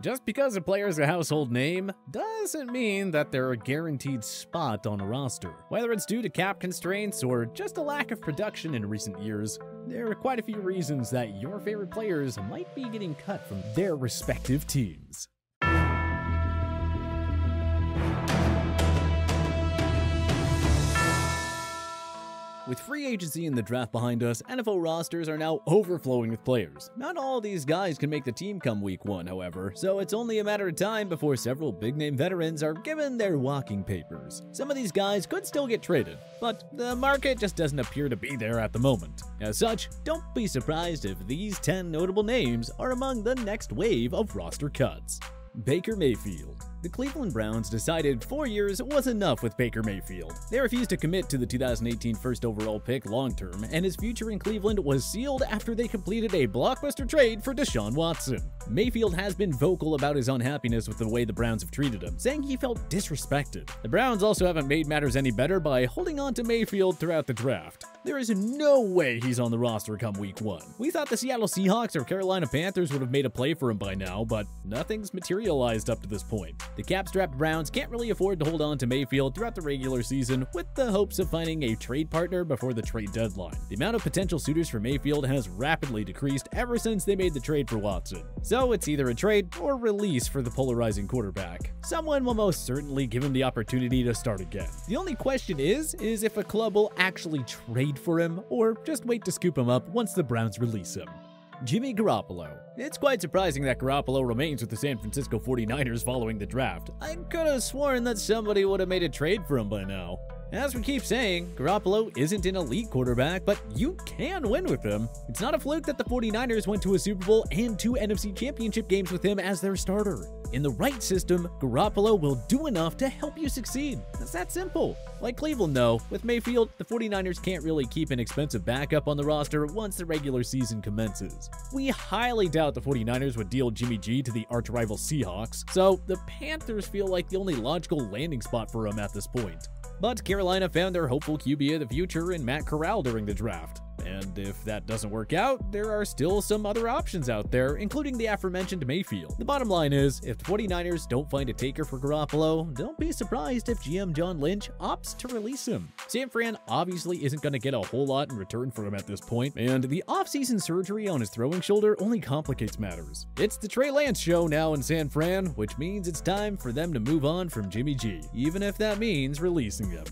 Just because a player is a household name doesn't mean that they're a guaranteed spot on a roster. Whether it's due to cap constraints or just a lack of production in recent years, there are quite a few reasons that your favorite players might be getting cut from their respective teams. With free agency and the draft behind us, NFL rosters are now overflowing with players. Not all these guys can make the team come week 1, however, so it's only a matter of time before several big-name veterans are given their walking papers. Some of these guys could still get traded, but the market just doesn't appear to be there at the moment. As such, don't be surprised if these 10 notable names are among the next wave of roster cuts. Baker Mayfield. The Cleveland Browns decided 4 years was enough with Baker Mayfield. They refused to commit to the 2018 first overall pick long-term, and his future in Cleveland was sealed after they completed a blockbuster trade for Deshaun Watson. Mayfield has been vocal about his unhappiness with the way the Browns have treated him, saying he felt disrespected. The Browns also haven't made matters any better by holding on to Mayfield throughout the draft. There is no way he's on the roster come week 1. We thought the Seattle Seahawks or Carolina Panthers would have made a play for him by now, but nothing's materialized up to this point. The cap-strapped Browns can't really afford to hold on to Mayfield throughout the regular season with the hopes of finding a trade partner before the trade deadline. The amount of potential suitors for Mayfield has rapidly decreased ever since they made the trade for Watson. So it's either a trade or release for the polarizing quarterback. Someone will most certainly give him the opportunity to start again. The only question is if a club will actually trade for him or just wait to scoop him up once the Browns release him. Jimmy Garoppolo. It's quite surprising that Garoppolo remains with the San Francisco 49ers following the draft. I could have sworn that somebody would have made a trade for him by now. As we keep saying, Garoppolo isn't an elite quarterback, but you can win with him. It's not a fluke that the 49ers went to a Super Bowl and 2 NFC Championship games with him as their starter. In the right system, Garoppolo will do enough to help you succeed. It's that simple. Like Cleveland though, with Mayfield, the 49ers can't really keep an expensive backup on the roster once the regular season commences. We highly doubt the 49ers would deal Jimmy G to the arch-rival Seahawks, so the Panthers feel like the only logical landing spot for him at this point. But Carolina found their hopeful QB of the future in Matt Corral during the draft. And if that doesn't work out, there are still some other options out there, including the aforementioned Mayfield. The bottom line is, if the 49ers don't find a taker for Garoppolo, don't be surprised if GM John Lynch opts to release him. San Fran obviously isn't going to get a whole lot in return for him at this point, and the offseason surgery on his throwing shoulder only complicates matters. It's the Trey Lance show now in San Fran, which means it's time for them to move on from Jimmy G, even if that means releasing him.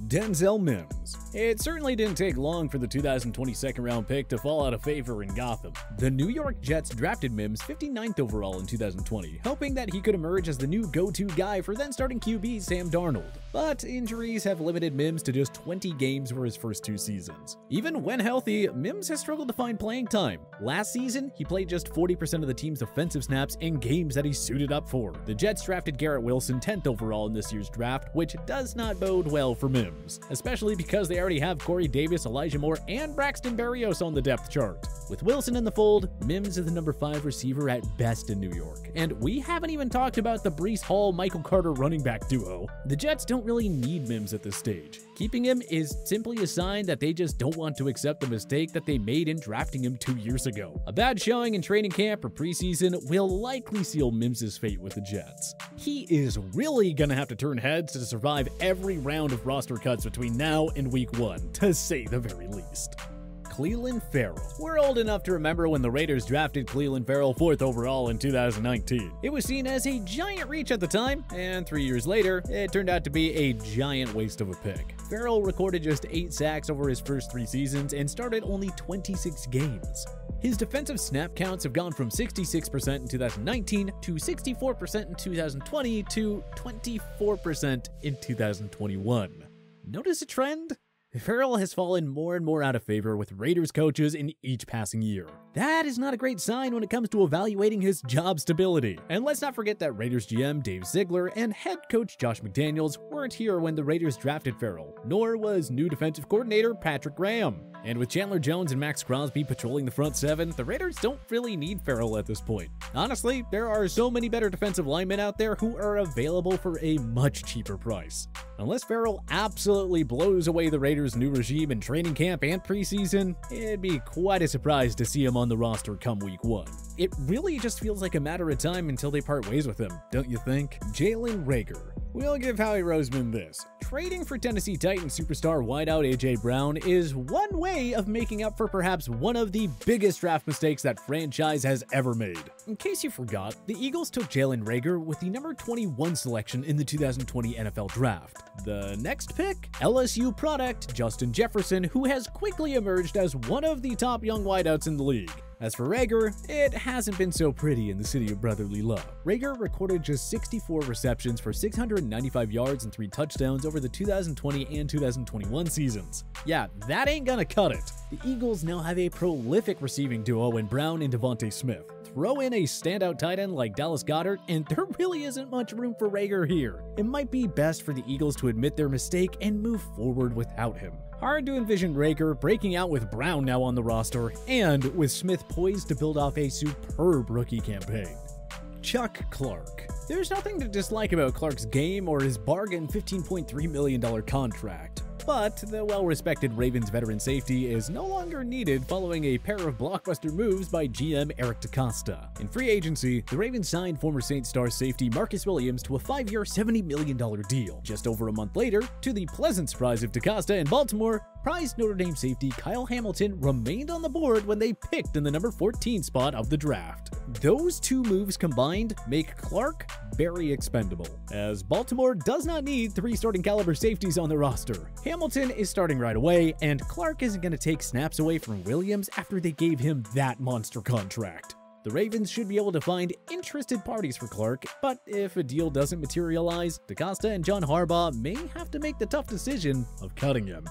DENZEL MIMS. It certainly didn't take long for the 2020 second-round pick to fall out of favor in Gotham. The New York Jets drafted MIMS 59th overall in 2020, hoping that he could emerge as the new go-to guy for then-starting QB Sam Darnold. But injuries have limited MIMS to just 20 games for his first 2 seasons. Even when healthy, MIMS has struggled to find playing time. Last season, he played just 40% of the team's offensive snaps in games that he suited up for. The Jets drafted Garrett Wilson 10th overall in this year's draft, which does not bode well for MIMS, especially because they already have Corey Davis, Elijah Moore, and Braxton Berrios on the depth chart. With Wilson in the fold, MIMS is the number 5 receiver at best in New York. And we haven't even talked about the Breece Hall, Michael Carter running back duo. The Jets don't really need MIMS at this stage. Keeping him is simply a sign that they just don't want to accept the mistake that they made in drafting him 2 years ago. A bad showing in training camp or preseason will likely seal MIMS' fate with the Jets. He is really gonna have to turn heads to survive every round of roster cuts between now and week 1, to say the very least. Clelin Ferrell. We're old enough to remember when the Raiders drafted Clelin Ferrell 4th overall in 2019. It was seen as a giant reach at the time, and 3 years later, it turned out to be a giant waste of a pick. Ferrell recorded just 8 sacks over his first 3 seasons and started only 26 games. His defensive snap counts have gone from 66% in 2019 to 64% in 2020 to 24% in 2021. Notice a trend? Ferrell has fallen more and more out of favor with Raiders coaches in each passing year. That is not a great sign when it comes to evaluating his job stability. And let's not forget that Raiders GM Dave Ziegler and head coach Josh McDaniels weren't here when the Raiders drafted Ferrell, nor was new defensive coordinator Patrick Graham. And with Chandler Jones and Max Crosby patrolling the front 7, the Raiders don't really need Ferrell at this point. Honestly, there are so many better defensive linemen out there who are available for a much cheaper price. Unless Ferrell absolutely blows away the Raiders' new regime in training camp and preseason, it'd be quite a surprise to see him on on the roster come week 1. It really just feels like a matter of time until they part ways with him, don't you think? JALEN REAGOR. We'll give Howie Roseman this. Trading for Tennessee Titans superstar wideout A.J. Brown is one way of making up for perhaps one of the biggest draft mistakes that franchise has ever made. In case you forgot, the Eagles took JALEN REAGOR with the number 21 selection in the 2020 NFL Draft. The next pick? LSU product Justin Jefferson, who has quickly emerged as one of the top young wideouts in the league. As for REAGOR, it hasn't been so pretty in the city of brotherly love. REAGOR recorded just 64 receptions for 695 yards and 3 touchdowns over the 2020 and 2021 seasons. Yeah, that ain't gonna cut it. The Eagles now have a prolific receiving duo in Brown and Devontae Smith. Throw in a standout tight end like Dallas Goedert, and there really isn't much room for REAGOR here. It might be best for the Eagles to admit their mistake and move forward without him. Hard to envision REAGOR breaking out with Brown now on the roster, and with Smith poised to build off a superb rookie campaign. Chuck Clark. There's nothing to dislike about Clark's game or his bargain $15.3 million contract. But the well-respected Ravens veteran safety is no longer needed following a pair of blockbuster moves by GM Eric DeCosta. In free agency, the Ravens signed former Saints star safety Marcus Williams to a 5-year, $70 million deal. Just over a month later, to the pleasant surprise of DeCosta in Baltimore, prized Notre Dame safety Kyle Hamilton remained on the board when they picked in the number 14 spot of the draft. Those two moves combined make Clark very expendable, as Baltimore does not need 3 starting caliber safeties on the roster. Hamilton is starting right away, and Clark isn't going to take snaps away from Williams after they gave him that monster contract. The Ravens should be able to find interested parties for Clark, but if a deal doesn't materialize, DeCosta and John Harbaugh may have to make the tough decision of cutting him.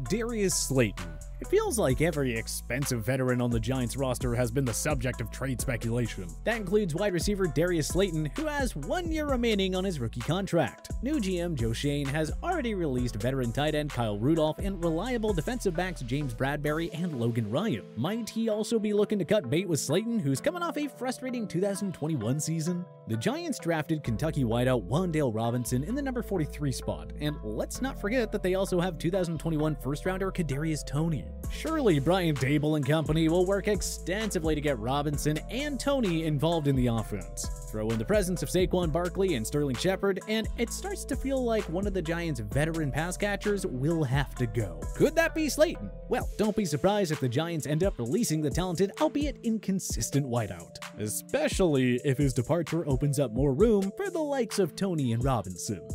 Darius Slayton. It feels like every expensive veteran on the Giants roster has been the subject of trade speculation. That includes wide receiver Darius Slayton, who has 1 year remaining on his rookie contract. New GM Joe Schoen has already released veteran tight end Kyle Rudolph and reliable defensive backs James Bradbury and Logan Ryan. Might he also be looking to cut bait with Slayton, who's coming off a frustrating 2021 season? The Giants drafted Kentucky wideout Wan'Dale Robinson in the number 43 spot, and let's not forget that they also have 2021 first-rounder Kadarius Toney. Surely Brian Dable and company will work extensively to get Robinson and Toney involved in the offense. Throw in the presence of Saquon Barkley and Sterling Shepard, and it starts to feel like one of the Giants' veteran pass catchers will have to go. Could that be Slayton? Well, don't be surprised if the Giants end up releasing the talented, albeit inconsistent wideout, especially if his departure opens up more room for the likes of Toney and Robinson.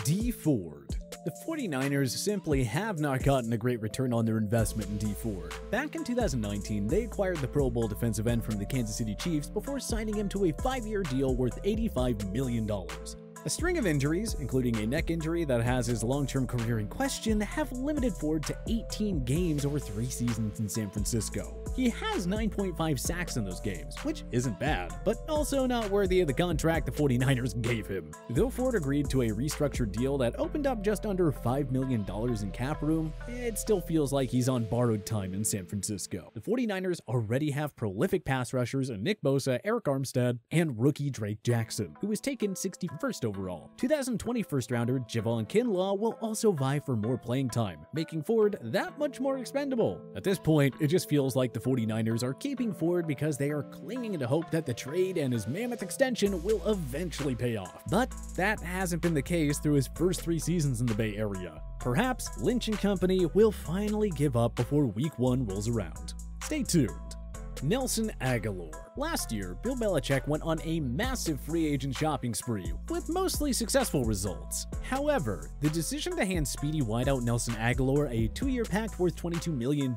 D. Ford. The 49ers simply have not gotten a great return on their investment in D. Ford. Back in 2019, they acquired the Pro Bowl defensive end from the Kansas City Chiefs before signing him to a 5-year deal worth $85 million. A string of injuries, including a neck injury that has his long-term career in question, have limited Ford to 18 games over 3 seasons in San Francisco. He has 9.5 sacks in those games, which isn't bad, but also not worthy of the contract the 49ers gave him. Though Ford agreed to a restructured deal that opened up just under $5 million in cap room, it still feels like he's on borrowed time in San Francisco. The 49ers already have prolific pass rushers in Nick Bosa, Eric Armstead, and rookie Drake Jackson, who was taken 61st overall. 2020 first-rounder Javon Kinlaw will also vie for more playing time, making Ford that much more expendable. At this point, it just feels like the 49ers are keeping Ford because they are clinging to hope that the trade and his mammoth extension will eventually pay off. But that hasn't been the case through his first 3 seasons in the Bay Area. Perhaps Lynch and company will finally give up before week 1 rolls around. Stay tuned. Nelson Agholor. Last year, Bill Belichick went on a massive free agent shopping spree, with mostly successful results. However, the decision to hand speedy wideout Nelson Agholor a 2-year pact worth $22 million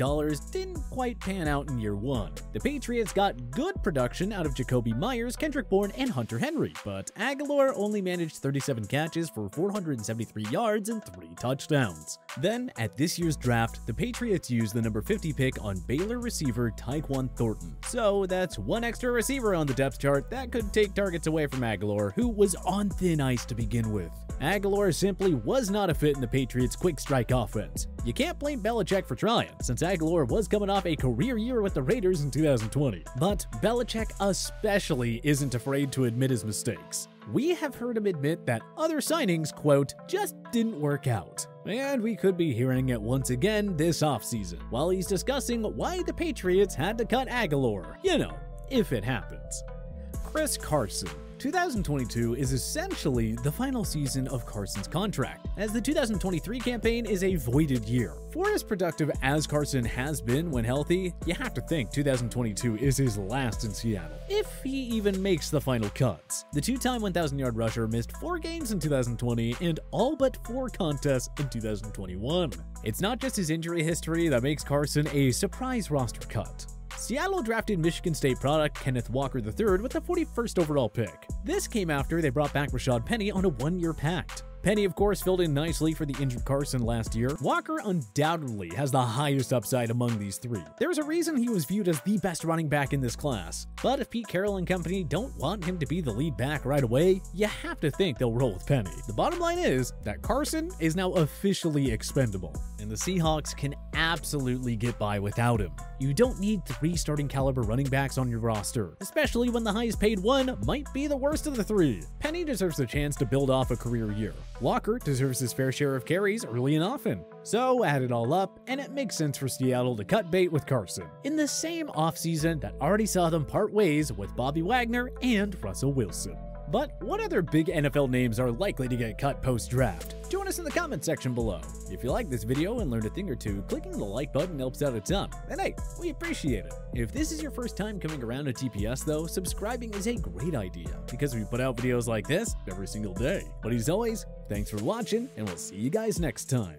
didn't quite pan out in year 1. The Patriots got good production out of Jacoby Myers, Kendrick Bourne, and Hunter Henry, but Agholor only managed 37 catches for 473 yards and 3 touchdowns. Then, at this year's draft, the Patriots used the number 50 pick on Baylor receiver Tyquan Thornton. So that's one extra receiver on the depth chart that could take targets away from Agholor, who was on thin ice to begin with. Agholor simply was not a fit in the Patriots' quick strike offense. You can't blame Belichick for trying, since Agholor was coming off a career year with the Raiders in 2020. But Belichick especially isn't afraid to admit his mistakes. We have heard him admit that other signings, quote, just didn't work out. And we could be hearing it once again this offseason, while he's discussing why the Patriots had to cut AGHOLOR. You know, if it happens. Chris Carson. 2022 is essentially the final season of Carson's contract, as the 2023 campaign is a voided year. For as productive as Carson has been when healthy, you have to think 2022 is his last in Seattle, if he even makes the final cuts. The two-time 1,000-yard rusher missed 4 games in 2020 and all but 4 contests in 2021. It's not just his injury history that makes Carson a surprise roster cut. Seattle drafted Michigan State product Kenneth Walker III with the 41st overall pick. This came after they brought back Rashad Penny on a 1-year pact. Penny, of course, filled in nicely for the injured Carson last year. Walker undoubtedly has the highest upside among these 3. There's a reason he was viewed as the best running back in this class. But if Pete Carroll and company don't want him to be the lead back right away, you have to think they'll roll with Penny. The bottom line is that Carson is now officially expendable, and the Seahawks can absolutely get by without him. You don't need 3 starting caliber running backs on your roster, especially when the highest paid one might be the worst of the 3. Penny deserves a chance to build off a career year. Walker deserves his fair share of carries early and often. So add it all up, and it makes sense for Seattle to cut bait with Carson, in the same offseason that already saw them part ways with Bobby Wagner and Russell Wilson. But what other big NFL names are likely to get cut post-draft? Join us in the comment section below. If you like this video and learned a thing or two, clicking the like button helps out a ton. And hey, we appreciate it. If this is your first time coming around to TPS though, subscribing is a great idea, because we put out videos like this every single day. But as always, thanks for watching, and we'll see you guys next time.